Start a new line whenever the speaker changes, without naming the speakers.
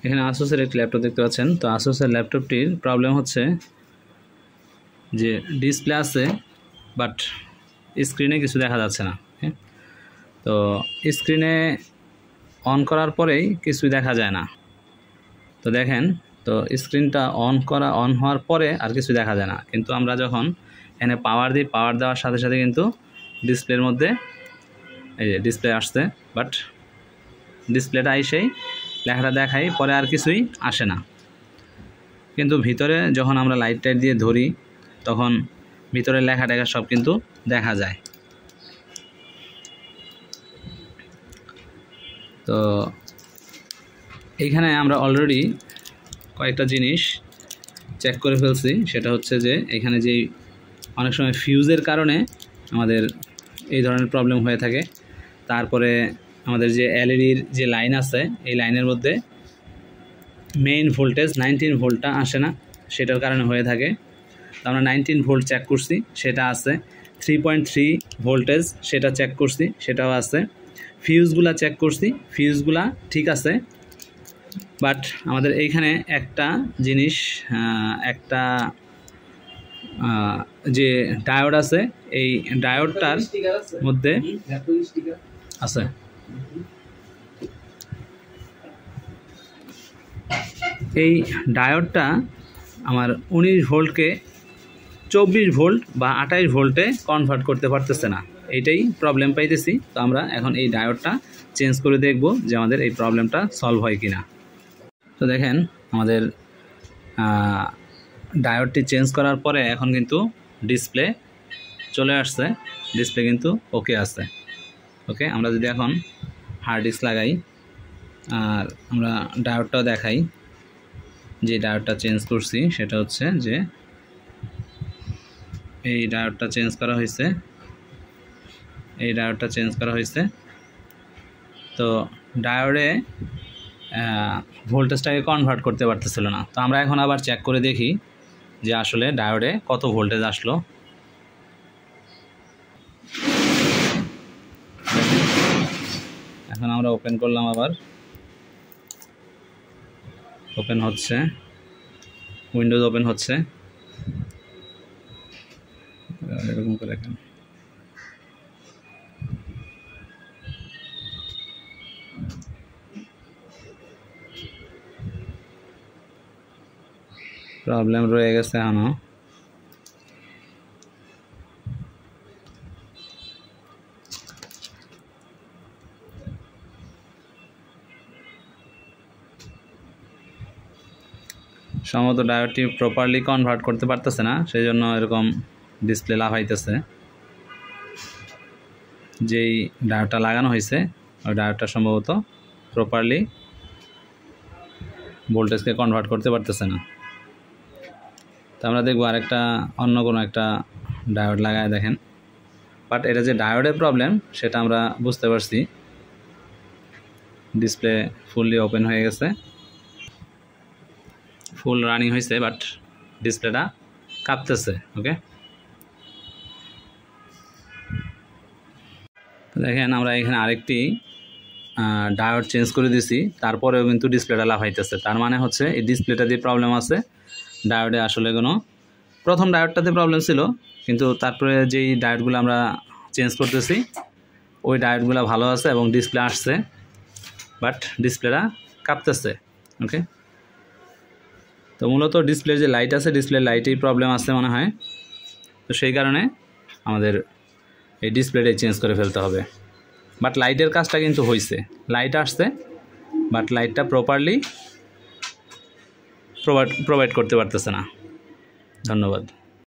এখানে আসুসের একটি ল্যাপটপ দেখতে পাচ্ছেন। তো আসুসের ল্যাপটপটির প্রবলেম হচ্ছে যে ডিসপ্লে আছে বাট স্ক্রিনে কিছু দেখা যাচ্ছে না। তো স্ক্রিনে অন করার পরেই কিছুই দেখা যায় না। তো দেখেন, তো স্ক্রিনটা অন হওয়ার পরে আর কিছু দেখা যায় না, কিন্তু আমরা যখন এখানে পাওয়ার দিই, পাওয়ার দেওয়ার সাথে সাথে কিন্তু ডিসপ্লের মধ্যে এই যে ডিসপ্লে আসছে, বাট ডিসপ্লেটা এসেই লেখাটা দেখাই, পরে আর কিছুই আসে না। কিন্তু ভিতরে যখন আমরা লাইট টাইট দিয়ে ধরি তখন ভিতরে লেখা টেখা সব কিন্তু দেখা যায়। তো এইখানে আমরা অলরেডি কয়েকটা জিনিস চেক করে ফেলছি। সেটা হচ্ছে যে এখানে যে অনেক সময় ফিউজের কারণে আমাদের এই ধরনের প্রবলেম হয়ে থাকে। তারপরে আমাদের যে এলইডির যে লাইন আছে, এই লাইনের মধ্যে মেইন ভোল্টেজ 19 ভোল্টটা আসে না, সেটার কারণে হয়ে থাকে। তো আমরা 19 ভোল্ট চেক করছি, সেটা আছে। 3.3 ভোল্টেজ সেটা চেক করছি, সেটাও আছে। ফিউজগুলা চেক করছি, ফিউজগুলা ঠিক আছে। বাট আমাদের এইখানে একটা জিনিস, একটা যে ডায়োড আছে, এই ডায়োডটার মধ্যে আছে, এই ডায়োডটা আমার 19 ভোল্টকে 24 ভোল্ট বা 28 ভোল্টে কনভার্ট করতে পারতেছে না, এইটাই প্রবলেম পাইতেছি। তো আমরা এখন এই ডায়োডটা চেঞ্জ করে দেখব যে আমাদের এই প্রবলেমটা সলভ হয় কিনা। তো দেখেন, আমাদের ডায়োডটি চেঞ্জ করার পরে এখন কিন্তু ডিসপ্লে চলে আসছে, ডিসপ্লে কিন্তু ওকে আছে। ওকে, আমরা যদি এখন হার্ড ডিস্ক লাগাই আর আমরা ডায়োডটাও দেখাই, যে ডায়োডটা চেঞ্জ করছি সেটা হচ্ছে যে এই ডায়োডটা চেঞ্জ করা হয়েছে, এই ডায়োডটা চেঞ্জ করা হয়েছে। তো ডায়োডে ভোল্টেজটাকে কনভার্ট করতে পারতেছিল না। তো আমরা এখন আবার চেক করে দেখি যে আসলে ডায়োডে কত ভোল্টেজ আসলো। এখন আমরা ওপেন করলাম, আবার ওপেন হচ্ছে, উইন্ডোজ ওপেন হচ্ছে, এরকম করে দেখেন। প্রবলেম রয়ে গেছে এখনো। সম্ভবত ডায়োডটি প্রপারলি কনভার্ট করতে পারতেছে না, সেই জন্য এরকম ডিসপ্লে লাফাইতেছে। যেই ডায়োডটা লাগানো হয়েছে ওই ডায়োডটা সম্ভবত প্রপারলি ভোল্টেজকে কনভার্ট করতে পারতেছে না। তো আমরা দেখবো আরেকটা অন্য কোনো একটা ডায়োড লাগায় দেখেন। বাট এটা যে ডায়োডের প্রবলেম সেটা আমরা বুঝতে পারছি। ডিসপ্লে ফুললি ওপেন হয়ে গেছে, ফুল রানিং হয়েছে, বাট ডিসপ্লেটা কাঁপতেছে। ওকে, দেখেন আমরা এখানে আরেকটি ডায়োড চেঞ্জ করে দিছি, তারপরেও কিন্তু ডিসপ্লেটা লাফাইতেছে। তার মানে হচ্ছে এই ডিসপ্লেটা দিয়ে প্রবলেম আছে, ডায়োডে আসলে কোনো, প্রথম ডায়োডটাতে প্রবলেম ছিল, কিন্তু তারপরে যেই ডায়োডগুলো আমরা চেঞ্জ করতেছি ওই ডায়োডগুলো ভালো আছে এবং ডিসপ্লে আসছে, বাট ডিসপ্লেটা কাঁপতেছে। ওকে, তো মূলত ডিসপ্লের যে লাইট আছে, ডিসপ্লের লাইটেই প্রবলেম আছে মনে হয়। তো সেই কারণে আমাদের এই ডিসপ্লেটাই চেঞ্জ করে ফেলতে হবে। বাট লাইটের কাজটা কিন্তু হয়েছে, লাইট আসছে, বাট লাইটটা প্রপারলি প্রোভাইড করতে পারতেছে না। ধন্যবাদ।